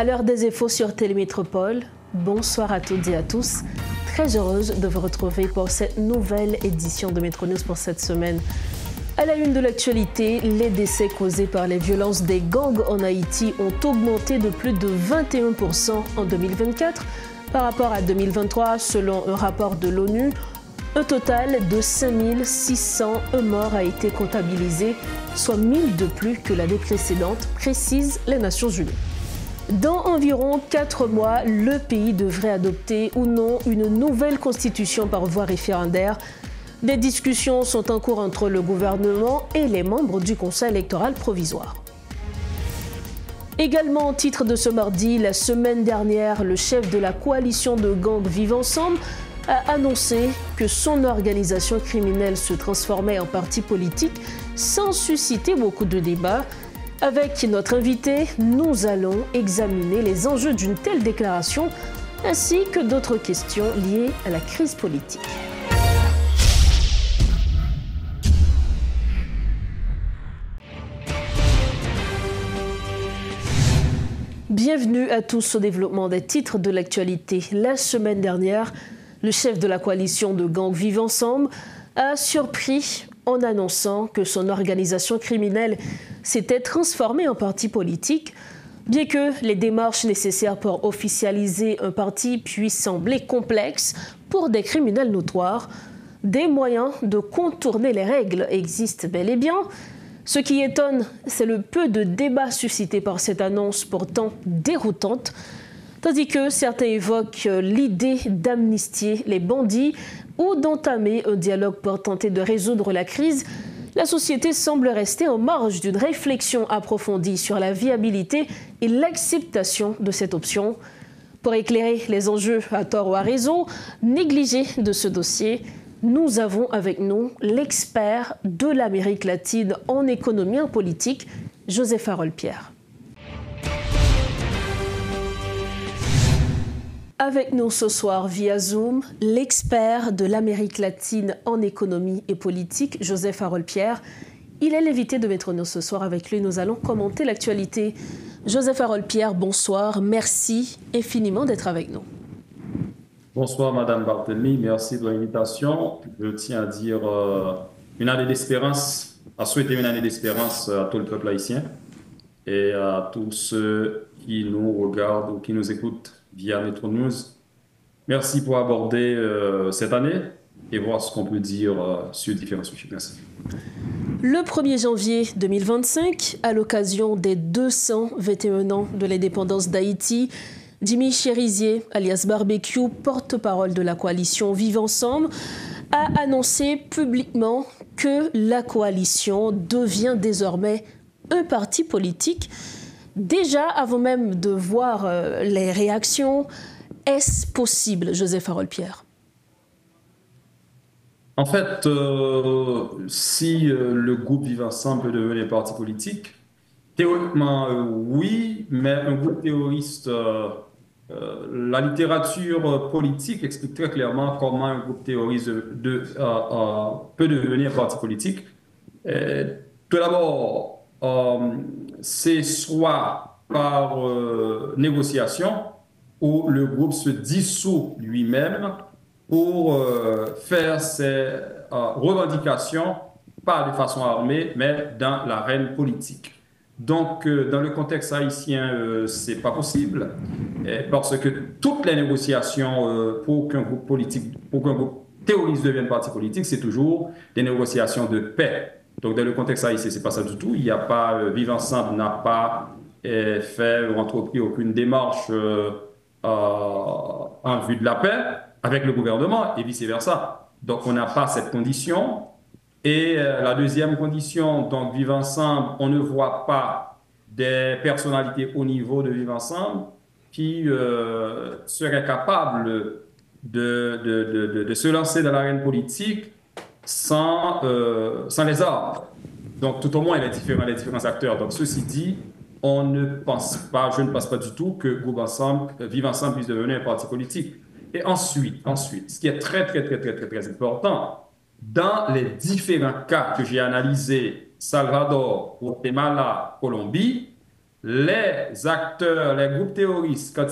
À l'heure des infos sur Télémétropole, bonsoir à toutes et à tous. Très heureuse de vous retrouver pour cette nouvelle édition de Métro News pour cette semaine. À la une de l'actualité, les décès causés par les violences des gangs en Haïti ont augmenté de plus de 21% en 2024 par rapport à 2023 selon un rapport de l'ONU. Un total de 5601 morts a été comptabilisé, soit 1000 de plus que l'année précédente, précisent les Nations Unies. Dans environ 4 mois, le pays devrait adopter ou non une nouvelle constitution par voie référendaire. Des discussions sont en cours entre le gouvernement et les membres du Conseil électoral provisoire. Également au titre de ce mardi, la semaine dernière, le chef de la coalition de gangs Vivre Ensemble a annoncé que son organisation criminelle se transformait en parti politique sans susciter beaucoup de débats. Avec notre invité, nous allons examiner les enjeux d'une telle déclaration ainsi que d'autres questions liées à la crise politique. Bienvenue à tous au développement des titres de l'actualité. La semaine dernière, le chef de la coalition de gangs Vivre Ensemble a surpris en annonçant que son organisation criminelle s'était transformée en parti politique. Bien que les démarches nécessaires pour officialiser un parti puissent sembler complexes pour des criminels notoires, des moyens de contourner les règles existent bel et bien. Ce qui étonne, c'est le peu de débats suscités par cette annonce pourtant déroutante, tandis que certains évoquent l'idée d'amnistier les bandits ou d'entamer un dialogue pour tenter de résoudre la crise. La société semble rester en marge d'une réflexion approfondie sur la viabilité et l'acceptation de cette option. Pour éclairer les enjeux à tort ou à raison négligés de ce dossier, nous avons avec nous l'expert de l'Amérique latine en économie et en politique, Joseph Harold-Pierre. Avec nous ce soir via Zoom, l'expert de l'Amérique latine en économie et politique, Joseph Harold-Pierre. Il est l'invité de Métro News ce soir. Avec lui, nous allons commenter l'actualité. Joseph Harold-Pierre, bonsoir. Merci infiniment d'être avec nous. Bonsoir, Madame Barthélemy. Merci de l'invitation. Je tiens à dire une année d'espérance, à souhaiter une année d'espérance à tout le peuple haïtien et à tous ceux qui nous regardent ou qui nous écoutent via Métro News. Merci pour aborder cette année et voir ce qu'on peut dire sur différents sujets. Merci. Le 1er janvier 2025, à l'occasion des 221 ans de l'indépendance d'Haïti, Jimmy Cherizier, alias Barbecue, porte-parole de la coalition Vivre Ensemble, a annoncé publiquement que la coalition devient désormais un parti politique. Déjà, avant même de voir les réactions, est-ce possible, Joseph Harold-Pierre? En fait, si le groupe Vivre Ensemble peut devenir un parti politique, théoriquement, oui, mais un groupe terroriste, la littérature politique explique très clairement comment un groupe terroriste peut devenir un parti politique. Tout d'abord, c'est soit par négociation où le groupe se dissout lui-même pour faire ses revendications, pas de façon armée, mais dans l'arène politique. Donc, dans le contexte haïtien, c'est pas possible, parce que toutes les négociations pour qu'un groupe politique, pour qu'un groupe terroriste devienne parti politique, c'est toujours des négociations de paix. Donc, dans le contexte haïtien, c'est pas ça du tout. Il n'y a pas, Vivre Ensemble n'a pas fait ou entrepris aucune démarche en vue de la paix avec le gouvernement et vice-versa. Donc, on n'a pas cette condition. Et la deuxième condition, donc Vivre Ensemble, on ne voit pas des personnalités au niveau de Vivre Ensemble qui seraient capables de se lancer dans l'arène politique sans les armes. Donc tout au moins les différents acteurs. Donc ceci dit, je ne pense pas du tout que Vivre Ensemble puisse devenir un parti politique. Et ensuite, ce qui est très important, dans les différents cas que j'ai analysés, Salvador, Guatemala, Colombie, les acteurs, les groupes terroristes, quand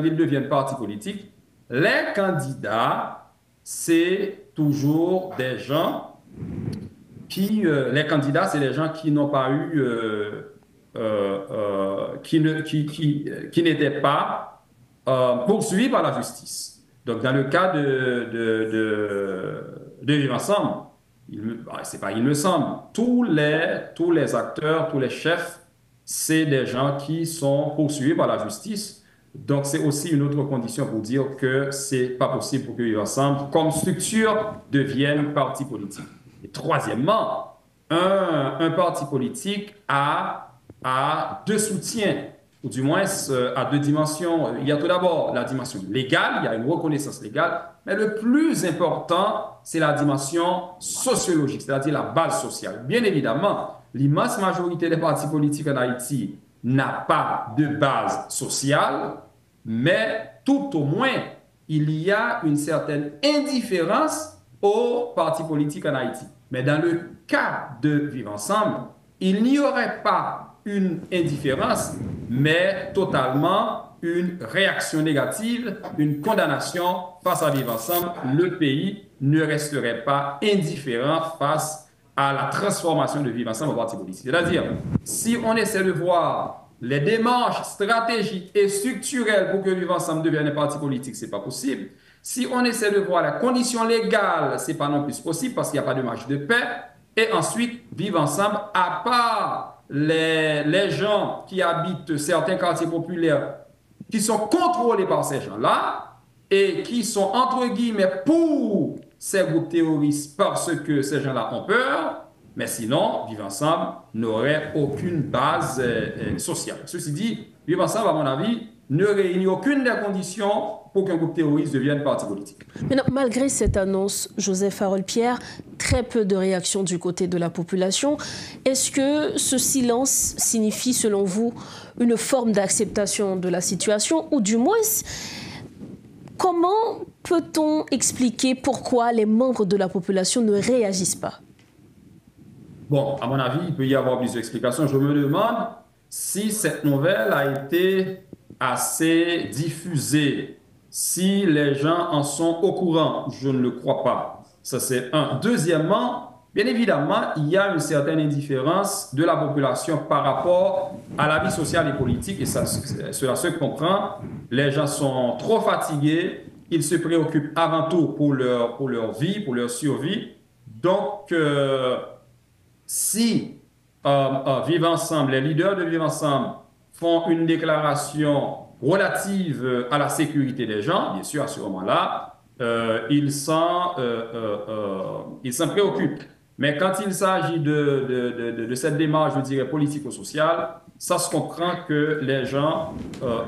ils deviennent partis politiques, les candidats, c'est toujours des gens les candidats, c'est des gens qui n'ont pas eu, qui n'étaient pas poursuivis par la justice. Donc, dans le cas de Vivre Ensemble, c'est pas il me semble, tous les acteurs, tous les chefs, c'est des gens qui sont poursuivis par la justice. Donc, c'est aussi une autre condition pour dire que c'est pas possible pour que Vivre Ensemble, comme structure, devienne parti politique. Et troisièmement, un parti politique a deux soutiens, ou du moins à deux dimensions. Il y a tout d'abord la dimension légale, il y a une reconnaissance légale, mais le plus important, c'est la dimension sociologique, c'est-à-dire la base sociale. Bien évidemment, l'immense majorité des partis politiques en Haïti n'a pas de base sociale, mais tout au moins, il y a une certaine indifférence aux partis politiques en Haïti. Mais dans le cas de Vivre Ensemble, il n'y aurait pas une indifférence, mais totalement une réaction négative, une condamnation face à Vivre Ensemble. Le pays ne resterait pas indifférent face à la transformation de Vivre Ensemble en parti politique. C'est-à-dire, si on essaie de voir les démarches stratégiques et structurelles pour que Vivre Ensemble devienne un parti politique, ce n'est pas possible. Si on essaie de voir la condition légale, ce n'est pas non plus possible parce qu'il n'y a pas de marge de paix. Et ensuite, Vivre Ensemble, à part les gens qui habitent certains quartiers populaires qui sont contrôlés par ces gens-là et qui sont, entre guillemets, pour ces groupes terroristes parce que ces gens-là ont peur, mais sinon, Vivre Ensemble n'aurait aucune base sociale. Ceci dit, Vivre Ensemble, à mon avis, ne réunit aucune des conditions pour qu'un groupe terroriste devienne parti politique. Maintenant, malgré cette annonce, Joseph Harold-Pierre, très peu de réactions du côté de la population. Est-ce que ce silence signifie, selon vous, une forme d'acceptation de la situation, ou du moins, comment peut-on expliquer pourquoi les membres de la population ne réagissent pas? Bon, à mon avis, il peut y avoir plusieurs explications. Je me demande si cette nouvelle a été assez diffusée, si les gens en sont au courant. Je ne le crois pas. Ça, c'est un. Deuxièmement, bien évidemment, il y a une certaine indifférence de la population par rapport à la vie sociale et politique, et cela se comprend. Les gens sont trop fatigués, ils se préoccupent avant tout pour leur vie, pour leur survie. Donc, si Vivre Ensemble, les leaders de Vivre Ensemble font une déclaration relative à la sécurité des gens, bien sûr, à ce moment-là, ils s'en préoccupent. Mais quand il s'agit de cette démarche, je dirais, politico-sociale, ça se comprend que les gens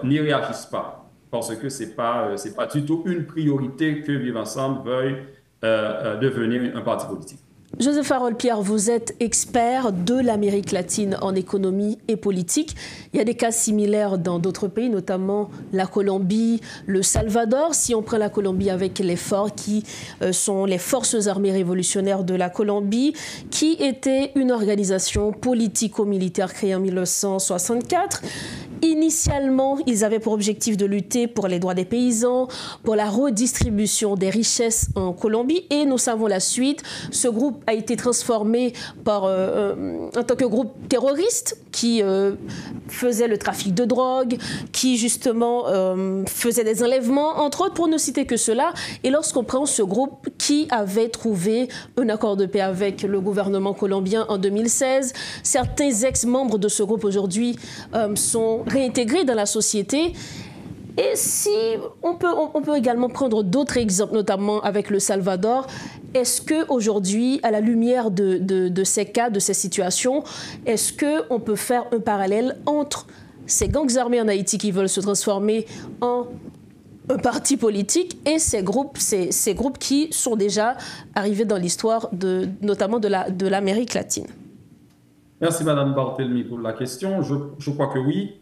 n'y réagissent pas, parce que c'est pas du tout une priorité que Vivre Ensemble veuille devenir un parti politique. Joseph Harold-Pierre, vous êtes expert de l'Amérique latine en économie et politique. Il y a des cas similaires dans d'autres pays, notamment la Colombie, le Salvador. Si on prend la Colombie avec les FARC, qui sont les forces armées révolutionnaires de la Colombie, qui était une organisation politico-militaire créée en 1964. Initialement, ils avaient pour objectif de lutter pour les droits des paysans, pour la redistribution des richesses en Colombie. Et nous savons la suite. Ce groupe a été transformé en tant que groupe terroriste qui faisait le trafic de drogue, qui justement faisait des enlèvements, entre autres, pour ne citer que cela. Et lorsqu'on prend ce groupe qui avait trouvé un accord de paix avec le gouvernement colombien en 2016, certains ex-membres de ce groupe aujourd'hui sont réintégrés dans la société. Et si on peut également prendre d'autres exemples, notamment avec le Salvador. Est-ce qu'aujourd'hui, à la lumière de ces cas, de ces situations, est-ce qu'on peut faire un parallèle entre ces gangs armés en Haïti qui veulent se transformer en un parti politique et ces groupes qui sont déjà arrivés dans l'histoire notamment de l'Amérique latine? Merci Madame Barthélemy pour la question. Je crois que oui.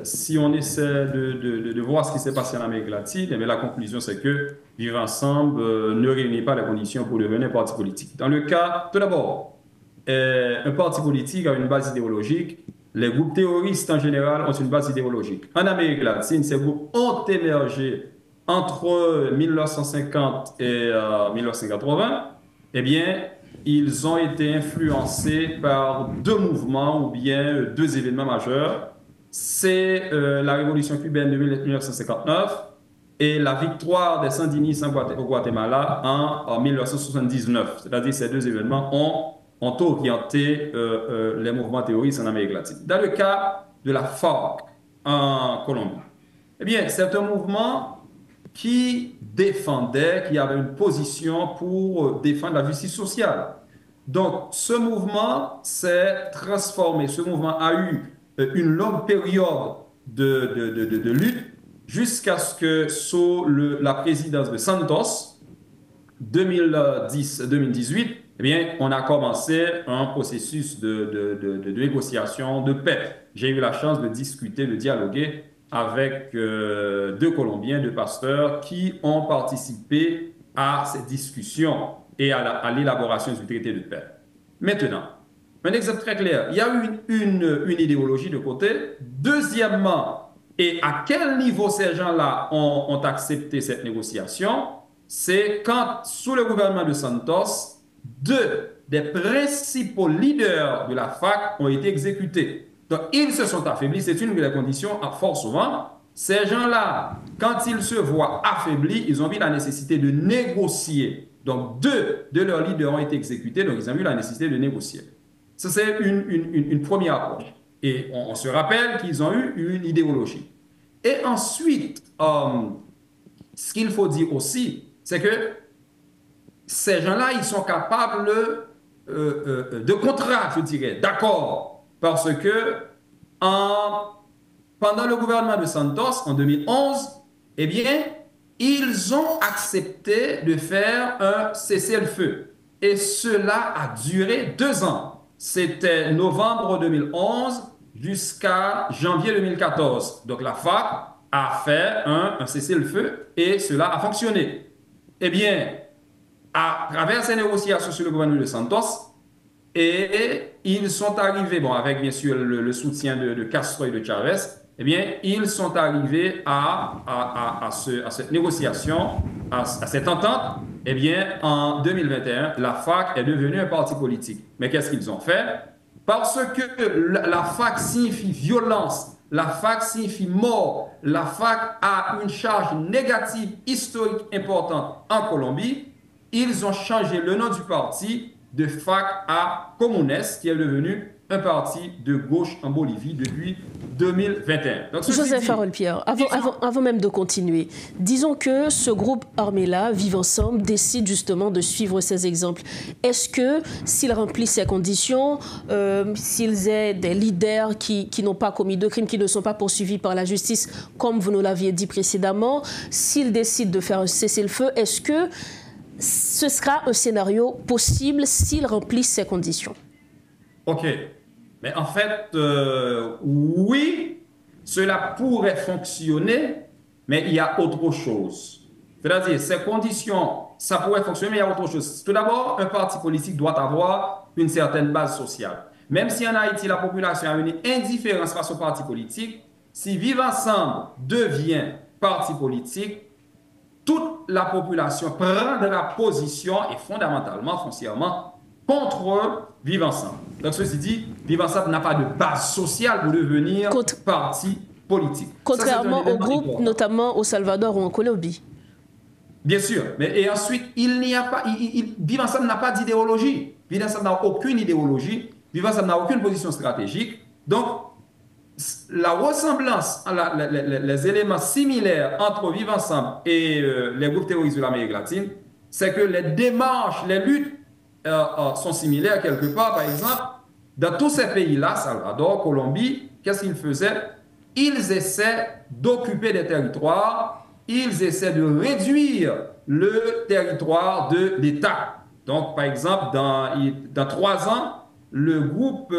Si on essaie de voir ce qui s'est passé en Amérique latine, eh bien, la conclusion c'est que Vivre Ensemble ne réunit pas les conditions pour devenir un parti politique. Dans le cas, tout d'abord, un parti politique a une base idéologique les groupes terroristes en général ont une base idéologique. En Amérique latine, ces groupes ont émergé entre 1950 et 1980. Eh bien, ils ont été influencés par deux mouvements ou bien deux événements majeurs. C'est la révolution cubaine de 1959 et la victoire des sandinistes au Guatemala en 1979. C'est-à-dire ces deux événements ont orienté les mouvements terroristes en Amérique latine. Dans le cas de la FARC en Colombie, eh bien, c'est un mouvement qui défendait, qui avait une position pour défendre la justice sociale. Donc, ce mouvement s'est transformé, ce mouvement a eu une longue période de lutte jusqu'à ce que, sous la présidence de Santos, 2010-2018, eh bien, on a commencé un processus de négociation de paix. J'ai eu la chance de discuter, de dialoguer avec deux Colombiens, deux pasteurs qui ont participé à cette discussion et à l'élaboration du traité de paix. Maintenant, un exemple très clair, il y a eu une idéologie de côté. Deuxièmement, et à quel niveau ces gens-là ont accepté cette négociation? C'est quand, sous le gouvernement de Santos, deux des principaux leaders de la FARC ont été exécutés. Donc, ils se sont affaiblis. C'est une des conditions, fort souvent. Ces gens-là, quand ils se voient affaiblis, ils ont vu la nécessité de négocier. Donc, deux de leurs leaders ont été exécutés, donc ils ont vu la nécessité de négocier. Ça, c'est une première approche. Et on se rappelle qu'ils ont eu une idéologie. Et ensuite, ce qu'il faut dire aussi, c'est que ces gens-là, ils sont capables de contrat, je dirais, d'accord, parce que pendant le gouvernement de Santos, en 2011, eh bien, ils ont accepté de faire un cessez-le-feu. Et cela a duré 2 ans. C'était novembre 2011 jusqu'à janvier 2014. Donc la FARC a fait un cessez-le-feu et cela a fonctionné. Eh bien, à travers ces négociations sur le gouvernement de Santos, et ils sont arrivés, bon, avec bien sûr le soutien de Castro et de Chavez, eh bien, ils sont arrivés à cette négociation, à cette entente. Eh bien, en 2021, la FARC est devenue un parti politique. Mais qu'est-ce qu'ils ont fait? Parce que la FARC signifie violence, la FARC signifie mort, la FARC a une charge négative historique importante en Colombie, ils ont changé le nom du parti de FARC à Comunes, qui est devenu un parti de gauche en Bolivie depuis 2021. Donc, Joseph Farolles-Pierre, avant même de continuer, disons que ce groupe armé-là, Vivre Ensemble, décide justement de suivre ces exemples. Est-ce que, s'ils remplissent ces conditions, s'ils aient des leaders qui n'ont pas commis de crimes, qui ne sont pas poursuivis par la justice, comme vous nous l'aviez dit précédemment, s'ils décident de faire un cessez-le-feu, est-ce que ce sera un scénario possible s'ils remplissent ces conditions? OK. Mais en fait, oui, cela pourrait fonctionner, mais il y a autre chose. C'est-à-dire, ces conditions, ça pourrait fonctionner, mais il y a autre chose. Tout d'abord, un parti politique doit avoir une certaine base sociale. Même si en Haïti, la population a une indifférence face au parti politique, si Vivre Ensemble devient parti politique, toute la population prendra position et fondamentalement, foncièrement, contre Vivre Ensemble. Donc, ceci dit, Vivre Ensemble n'a pas de base sociale pour devenir parti politique. Contrairement aux groupes, notamment au Salvador ou en Colombie. Bien sûr. Mais, et ensuite, il n'y a pas, Vivre Ensemble n'a pas d'idéologie. Vivre Ensemble n'a aucune idéologie. Vivre Ensemble n'a aucune position stratégique. Donc, la ressemblance, les éléments similaires entre Vivre Ensemble et les groupes terroristes de l'Amérique latine, c'est que les démarches, les luttes sont similaires quelque part. Par exemple, dans tous ces pays-là, Salvador, Colombie, qu'est-ce qu'ils faisaient? Ils essaient d'occuper des territoires, ils essaient de réduire le territoire de l'État. Donc, par exemple, dans 3 ans, le groupe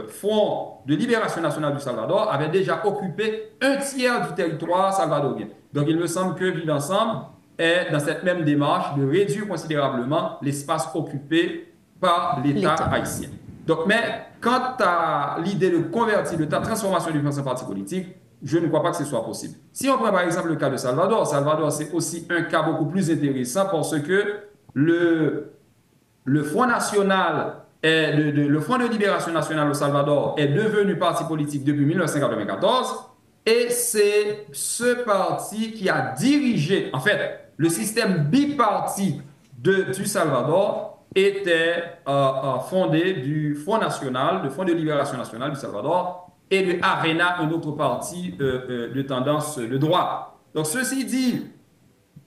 Front de Libération Nationale du Salvador avait déjà occupé 1/3 du territoire salvadorien. Donc, il me semble que Vivre Ensemble est dans cette même démarche de réduire considérablement l'espace occupé par l'État haïtien. Donc, mais quant à l'idée de convertir, de ta transformation du France en parti politique, je ne crois pas que ce soit possible. Si on prend par exemple le cas de Salvador, Salvador c'est aussi un cas beaucoup plus intéressant parce que le Front National, le Front de Libération Nationale au Salvador est devenu parti politique depuis 1994 et c'est ce parti qui a dirigé, en fait, le système biparti du Salvador était fondé du Front National, le Front de Libération Nationale du Salvador et de ARENA, un autre parti de tendance de droite. Donc, ceci dit,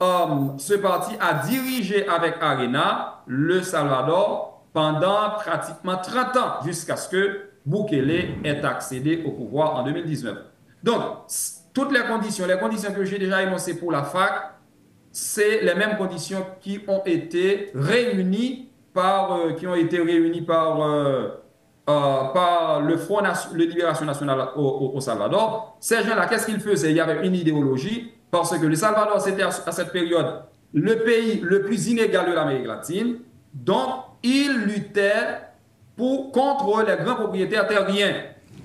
ce parti a dirigé avec ARENA le Salvador pendant pratiquement 30 ans, jusqu'à ce que Bukele ait accédé au pouvoir en 2019. Donc, toutes les conditions que j'ai déjà énoncées pour la FARC, c'est les mêmes conditions qui ont été réunies par le Front de Libération Nationale au Salvador. Ces gens-là, qu'est-ce qu'ils faisaient? Il y avait une idéologie, parce que le Salvador, c'était à cette période le pays le plus inégal de l'Amérique latine. Donc, ils luttaient contre les grands propriétaires terriens.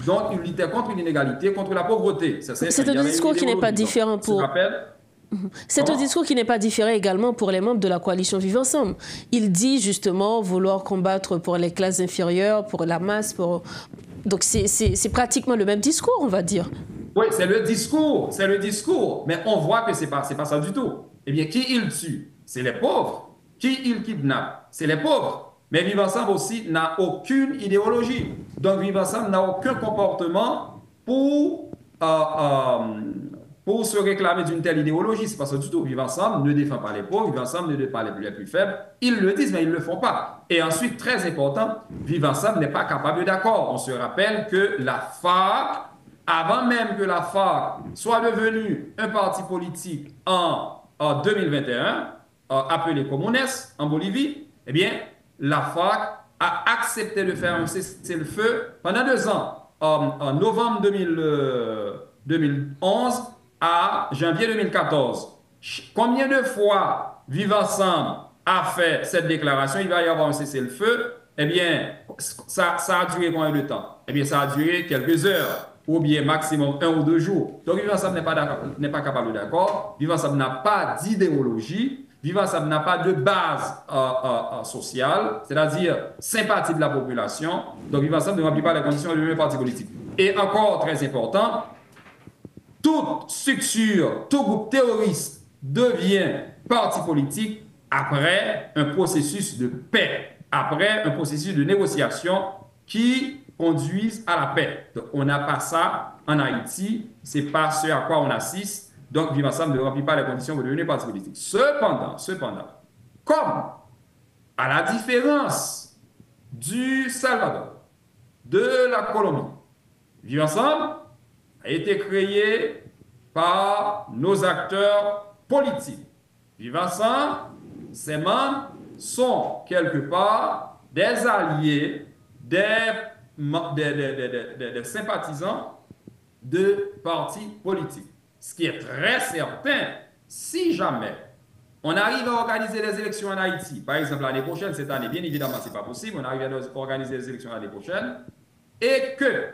Donc, ils luttaient contre l'inégalité, contre la pauvreté. C'est un discours qui n'est pas différent pour... C'est un discours qui n'est pas différent également pour les membres de la coalition Vivre Ensemble. Il dit justement vouloir combattre pour les classes inférieures, pour la masse. Donc c'est pratiquement le même discours, on va dire. Oui, c'est le discours. Mais on voit que ce n'est pas ça du tout. Eh bien, qui il tue? C'est les pauvres. Qui il kidnappe? C'est les pauvres. Mais Vivre Ensemble aussi n'a aucune idéologie. Donc Vivre Ensemble n'a aucun comportement pour se réclamer d'une telle idéologie. C'est pas ça du tout. Vivre Ensemble ne défend pas les pauvres, Vivre Ensemble ne défend pas les plus faibles. Ils le disent, mais ils ne le font pas. Et ensuite, très important, Vivre Ensemble n'est pas capable d'accord. On se rappelle que la FARC, avant même que la FARC soit devenue un parti politique en 2021, appelé Comunes en Bolivie, eh bien, la FARC a accepté de faire un cessez-le-feu pendant 2 ans, en novembre 2011 à janvier 2014. Combien de fois Vivre Ensemble a fait cette déclaration, il va y avoir un cessez-le-feu? Eh bien, ça a duré combien de temps? Eh bien, ça a duré quelques heures, ou bien maximum 1 ou 2 jours. Donc, Vivre Ensemble n'est pas capable d'accord. Vivre Ensemble n'a pas d'idéologie. Vivre Ensemble n'a pas de base sociale, c'est-à-dire sympathie de la population. Donc, Vivre Ensemble ne remplit pas les conditions de devenir parti politique. Et encore très important, toute structure, tout groupe terroriste devient parti politique après un processus de paix, après un processus de négociation qui conduise à la paix. Donc, on n'a pas ça en Haïti, ce n'est pas ce à quoi on assiste. Donc, Vivre Ensemble ne remplit pas les conditions pour devenir parti politique. Cependant, comme à la différence du Salvador, de la Colombie, Vivre Ensemble a été créé par nos acteurs politiques. Vivre Ensemble, ses membres sont quelque part des alliés, des sympathisants de partis politiques. Ce qui est très certain, si jamais on arrive à organiser les élections en Haïti, par exemple l'année prochaine, cette année, bien évidemment, ce n'est pas possible, on arrive à organiser les élections l'année prochaine, et que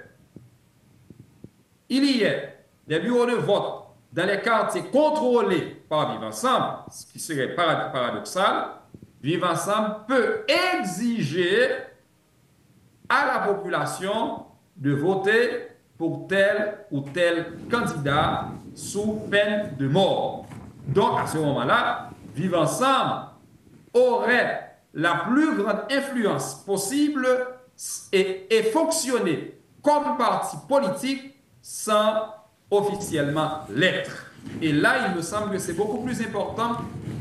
il y ait des bureaux de vote dans les quartiers contrôlés par Vivre Ensemble, ce qui serait paradoxal, Vivre Ensemble peut exiger à la population de voter pour tel ou tel candidat sous peine de mort. Donc, à ce moment-là, Vivre Ensemble aurait la plus grande influence possible et fonctionner comme parti politique sans officiellement l'être. Et là, il me semble que c'est beaucoup plus important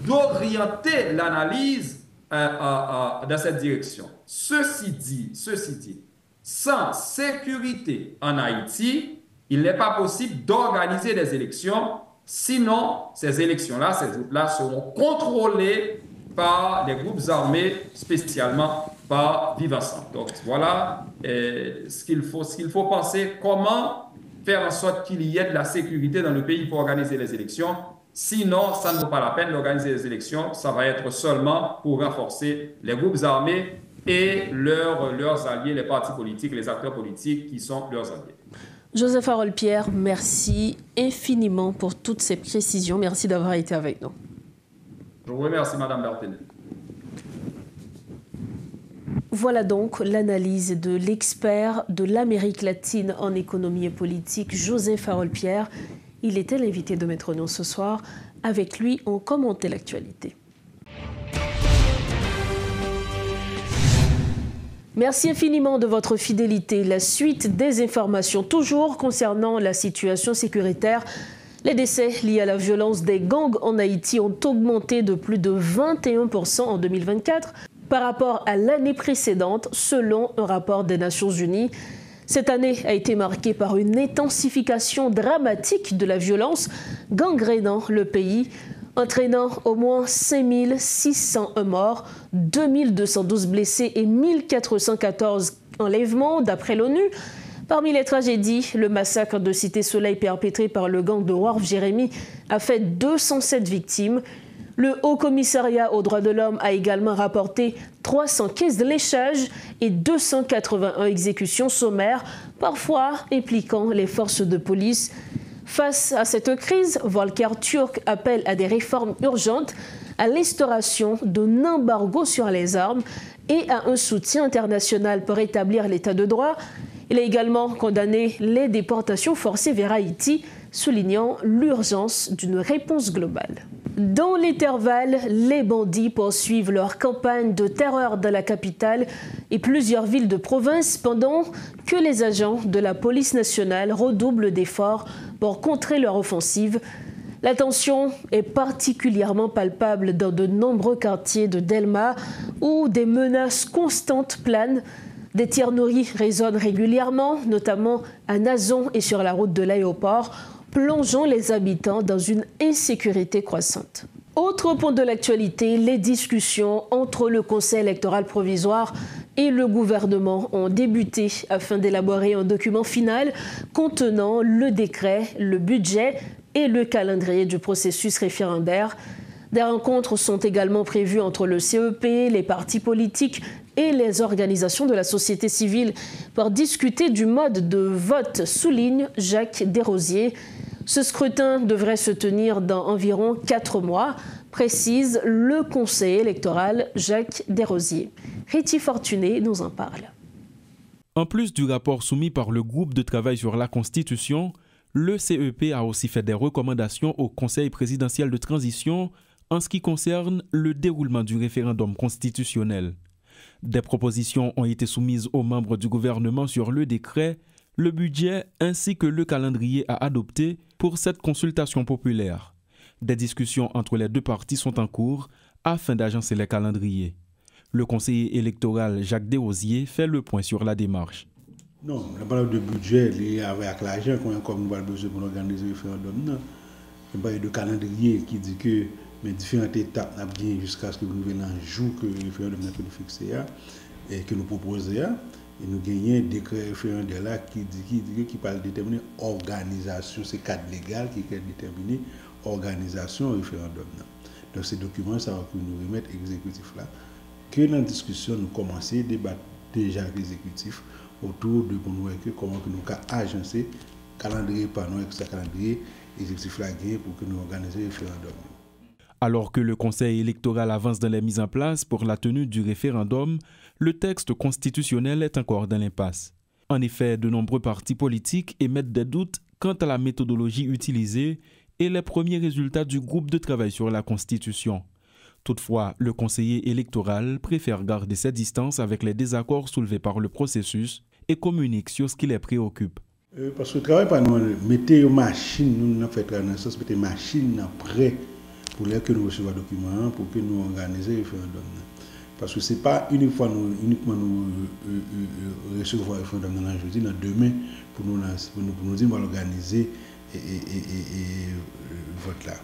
d'orienter l'analyse dans cette direction. Ceci dit, sans sécurité en Haïti, il n'est pas possible d'organiser des élections. Sinon, ces élections-là, ces groupes-là seront contrôlés par des groupes armés, spécialement par Vivre Ensemble. Donc voilà ce qu'il faut penser, comment faire en sorte qu'il y ait de la sécurité dans le pays pour organiser les élections. Sinon, ça ne vaut pas la peine d'organiser les élections. Ça va être seulement pour renforcer les groupes armés et leurs alliés, les partis politiques, les acteurs politiques qui sont leurs alliés. Joseph Harold-Pierre, merci infiniment pour toutes ces précisions. Merci d'avoir été avec nous. Je vous remercie, Madame Berthelin. Voilà donc l'analyse de l'expert de l'Amérique latine en économie et politique, Joseph Harold-Pierre. Il était l'invité de Maître Nion ce soir. Avec lui, on commentait l'actualité. Merci infiniment de votre fidélité. La suite des informations, toujours concernant la situation sécuritaire. Les décès liés à la violence des gangs en Haïti ont augmenté de plus de 21% en 2024 par rapport à l'année précédente, selon un rapport des Nations Unies. Cette année a été marquée par une intensification dramatique de la violence gangrénant le pays, entraînant au moins 5601 morts, 2212 blessés et 1414 enlèvements, d'après l'ONU. Parmi les tragédies, le massacre de Cité Soleil perpétré par le gang de Wharf Jérémy a fait 207 victimes. Le Haut Commissariat aux droits de l'homme a également rapporté 315 léchages et 281 exécutions sommaires, parfois impliquant les forces de police. Face à cette crise, Volker Turk appelle à des réformes urgentes, à l'instauration d'un embargo sur les armes et à un soutien international pour établir l'état de droit. Il a également condamné les déportations forcées vers Haïti, soulignant l'urgence d'une réponse globale. Dans l'intervalle, les bandits poursuivent leur campagne de terreur dans la capitale et plusieurs villes de province pendant que les agents de la police nationale redoublent d'efforts pour contrer leur offensive. La tension est particulièrement palpable dans de nombreux quartiers de Delma où des menaces constantes planent. Des tirs nourris résonnent régulièrement, notamment à Nazon et sur la route de l'aéroport, plongeant les habitants dans une insécurité croissante. Autre point de l'actualité, les discussions entre le Conseil électoral provisoire et le gouvernement ont débuté afin d'élaborer un document final contenant le décret, le budget et le calendrier du processus référendaire. Des rencontres sont également prévues entre le CEP, les partis politiques et les organisations de la société civile pour discuter du mode de vote, souligne Jacques Desrosiers. Ce scrutin devrait se tenir dans environ 4 mois, précise le conseiller électoral Jacques Desrosiers. Réti Fortuné nous en parle. En plus du rapport soumis par le groupe de travail sur la Constitution, le CEP a aussi fait des recommandations au Conseil présidentiel de transition en ce qui concerne le déroulement du référendum constitutionnel. Des propositions ont été soumises aux membres du gouvernement sur le décret, le budget ainsi que le calendrier à adopter pour cette consultation populaire. Des discussions entre les deux parties sont en cours afin d'agencer les calendriers. Le conseiller électoral Jacques Desrosiers fait le point sur la démarche. Non, la parole de budget lié avec l'argent comme nous avons besoin pour organiser le référendum. Non. Il y a de calendrier qui dit que mais différentes étapes n'a bien jusqu'à ce que nous venions un jour que le référendum n'a pas fixé et que nous proposons et nous gagnons un décret référendaire là qui parle de déterminer organisation, c'est cadre légal qui est déterminé organisation référendum. Donc ces documents ça va nous remettre exécutif là que dans la discussion nous commencer à débattre déjà avec l'exécutif autour de comment que nous agencer calendrier par nous avec ce calendrier exécutif là pour que nous organiser le référendum. Alors que le Conseil électoral avance dans les mises en place pour la tenue du référendum, le texte constitutionnel est encore dans l'impasse. En effet, de nombreux partis politiques émettent des doutes quant à la méthodologie utilisée et les premiers résultats du groupe de travail sur la Constitution. Toutefois, le conseiller électoral préfère garder ses distances avec les désaccords soulevés par le processus et communique sur ce qui les préoccupe. Parce que le travail par nous, mettez une machine, nous avons fait dans sens, mettez une machine après pour que nous recevions les documents, pour que nous organisions le référendum. Parce que ce n'est pas uniquement nous recevoir le référendum dans jeudi, dans demain, pour nous dire qu'on va organiser le vote là.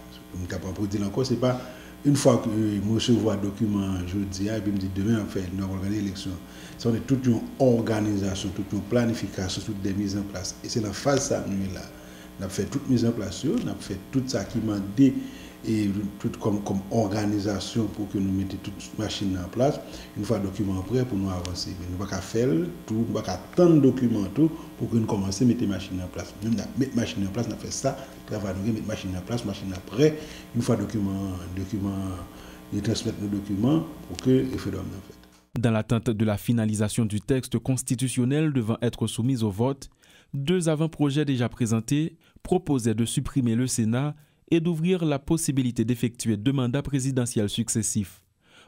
Pour dire encore, ce n'est pas une fois que nous recevons le document jeudi, et puis nous dit demain, en fait, nous allons organiser l'élection. C'est toute une organisation, toute une planification, toutes des mises en place. Et c'est la phase ça, nous là. On a fait toute mise en place, on a fait tout ça qui m'a dit et tout comme organisation pour que nous mettions toute machine en place. Une fois le document prêt pour nous avancer. Mais nous ne pouvons pas faire tout, nous ne pouvons pas attendre documents tout pour que nous commencions à mettre les machines en place. Même mettre machine en place, nous fait ça, travail nous mettre machine en place, machine après. Une fois document, ils transmettent nos documents pour que le référendum soit fait. Dans l'attente de la finalisation du texte constitutionnel devant être soumis au vote, 2 avant-projets déjà présentés proposaient de supprimer le Sénat et d'ouvrir la possibilité d'effectuer 2 mandats présidentiels successifs.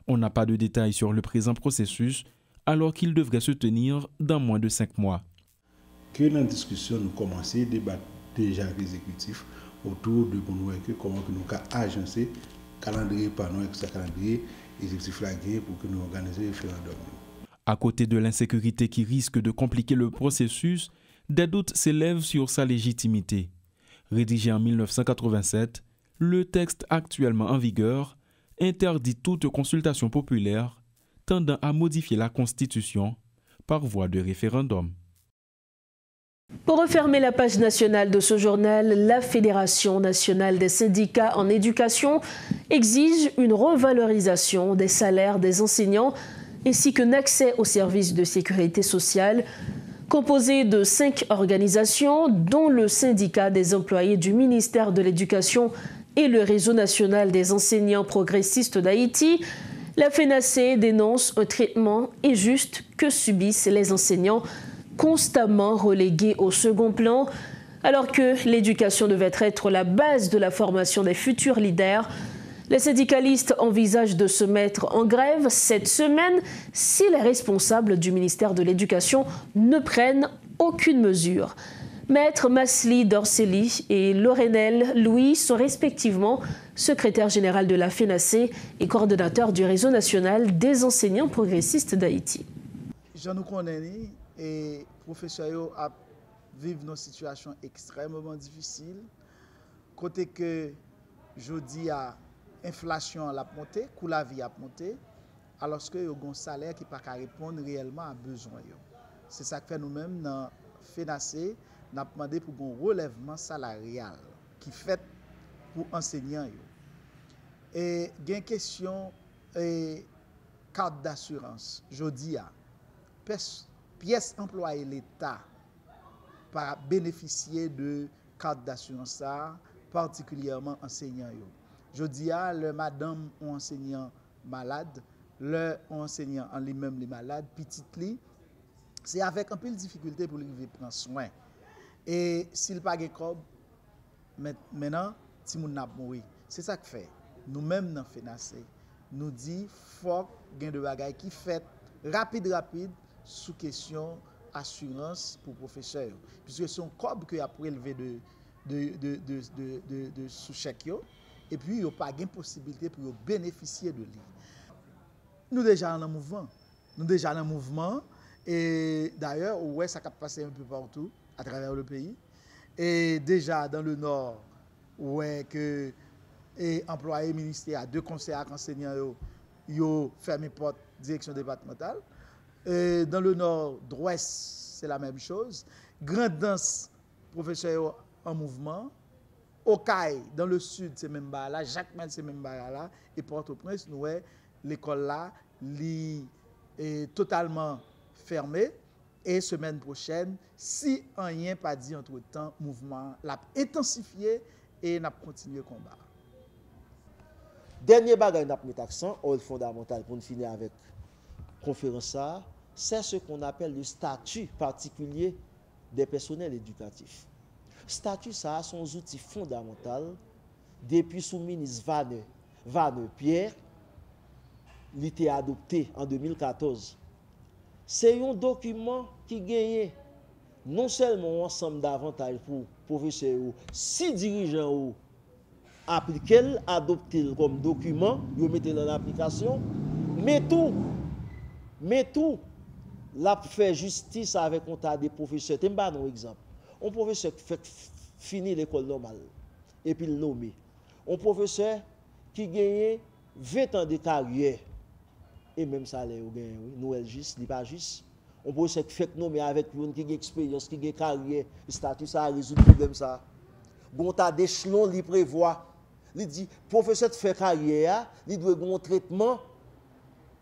On n'a pas de détails sur le présent processus, alors qu'il devrait se tenir dans moins de 5 mois. Que dans la discussion, nous commençons à débattre déjà avec l'exécutif autour de comment nous pouvons agencer calendrier par nous, avec ce calendrier, l'exécutif là pour que nous organisions le référendum. À côté de l'insécurité qui risque de compliquer le processus, des doutes s'élèvent sur sa légitimité. Rédigé en 1987, le texte actuellement en vigueur interdit toute consultation populaire tendant à modifier la Constitution par voie de référendum. Pour refermer la page nationale de ce journal, la Fédération nationale des syndicats en éducation exige une revalorisation des salaires des enseignants ainsi qu'un accès aux services de sécurité sociale. Composé de 5 organisations, dont le syndicat des employés du ministère de l'Éducation et le réseau national des enseignants progressistes d'Haïti, la FENACE dénonce un traitement injuste que subissent les enseignants, constamment relégués au second plan, alors que l'éducation devait être la base de la formation des futurs leaders. Les syndicalistes envisagent de se mettre en grève cette semaine si les responsables du ministère de l'Éducation ne prennent aucune mesure. Maître Masli Dorceli et Lorenel Louis sont respectivement secrétaire général de la FENACE et coordonnateur du réseau national des enseignants progressistes d'Haïti. Je nous connais et professeurs vivent une situation extrêmement difficile. Côté que je dis à inflation a monté, coût la vie a monté, alors que y a un salaire qui ne peut pas répondre réellement à besoin. C'est ça que fait nous-mêmes dans FENACE, nous avons demandé pour un relèvement salarial qui fait pour enseignants. Et il y a une question de carte d'assurance. Je dis à pièce employée l'État pour bénéficier de carte d'assurance, particulièrement enseignants. Je dis à le madame ou enseignant malade, le enseignant en lui-même les malades, petit li, c'est avec un peu de difficulté pour lui prendre soin. Et s'il n'a pas de cob, maintenant, si moun n'a mouri. C'est ça que fait. Nous-mêmes dans FENACE, nous dit faut gain de bagaille qui fait rapide sous question assurance pour professeurs. Puisque c'est un cob que a prélevé de sous chèque. Et puis, il n'y a pas de possibilité pour bénéficier de lui. Nous déjà en mouvement. Et d'ailleurs, ouais, ça a passé un peu partout, à travers le pays. Et déjà dans le nord, ouais, que employés ministère, 2 conseillers enseignants, ils ont fermé porte direction départementale. Et dans le nord, d'ouest, c'est la même chose. Grande danse, professeurs en mouvement. Okaï, dans le sud, c'est même là, Jacmel, c'est même là, et Port-au-Prince, nous, l'école là, est totalement fermée. Et semaine prochaine, si rien pas dit entre-temps, mouvement l'a intensifié et n'a continué le combat. Dernier bagage n'a mis accent, au fondamental pour nous finir avec la conférence, c'est ce qu'on appelle le statut particulier des personnels éducatifs. Statut, ça a son outil fondamental depuis sous ministre Vanne Pierre, il a été adopté en 2014. C'est un document qui gagne non seulement un ensemble d'avantages pour professeurs, si dirigeants appliquer, adopter comme document, ils mettent en application, mais tout, la fait justice avec un tas de professeurs. Je vais un exemple. Un professeur qui fait finir l'école normale et puis le nommer. Un professeur qui gagne 20 ans de carrière et même salaire ou gagne, nous juste, il pas juste. Un professeur qui fait nommer avec une qui a expérience, qui a carrière, statut ça résout le problème ça. Bon tas d'échelons li prévoit il dit, professeur de faire carrière, il doit avoir un traitement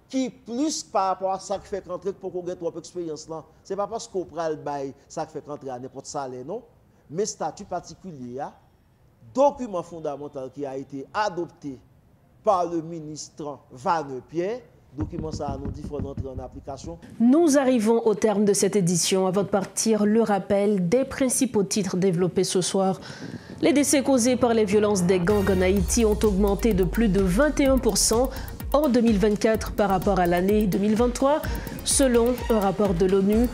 qui plus par rapport à ça qui fait rentrer pour qu'on ait trop d'expérience là. Ce n'est pas parce qu'on prend le bail, ça qui fait rentrer à n'importe salaire, non. Mais statut particulier, document fondamental qui a été adopté par le ministre Vanepierre, document ça nous dit qu'il faut entrer en application. Nous arrivons au terme de cette édition. Avant de partir, le rappel des principaux titres développés ce soir. Les décès causés par les violences des gangs en Haïti ont augmenté de plus de 21% en 2024 par rapport à l'année 2023. Selon un rapport de l'ONU,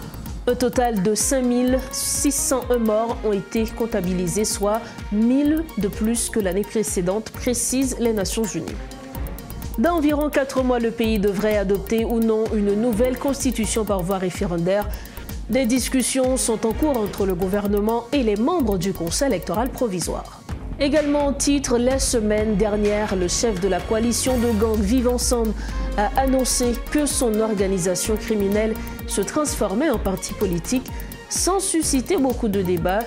un total de 5601 morts ont été comptabilisés, soit 1000 de plus que l'année précédente, précisent les Nations Unies. Dans environ 4 mois, le pays devrait adopter ou non une nouvelle constitution par voie référendaire. Des discussions sont en cours entre le gouvernement et les membres du Conseil électoral provisoire. Également en titre, la semaine dernière, le chef de la coalition de gangs Vivre Ensemble a annoncé que son organisation criminelle se transformait en parti politique sans susciter beaucoup de débats.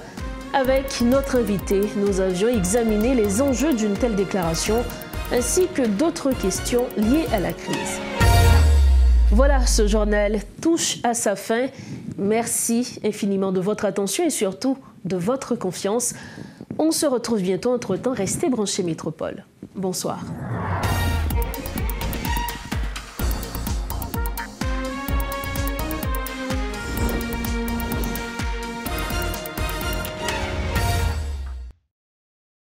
Avec notre invité, nous avions examiné les enjeux d'une telle déclaration ainsi que d'autres questions liées à la crise. Voilà, ce journal touche à sa fin. Merci infiniment de votre attention et surtout de votre confiance. On se retrouve bientôt. Entre-temps, restez branchés Métropole. Bonsoir.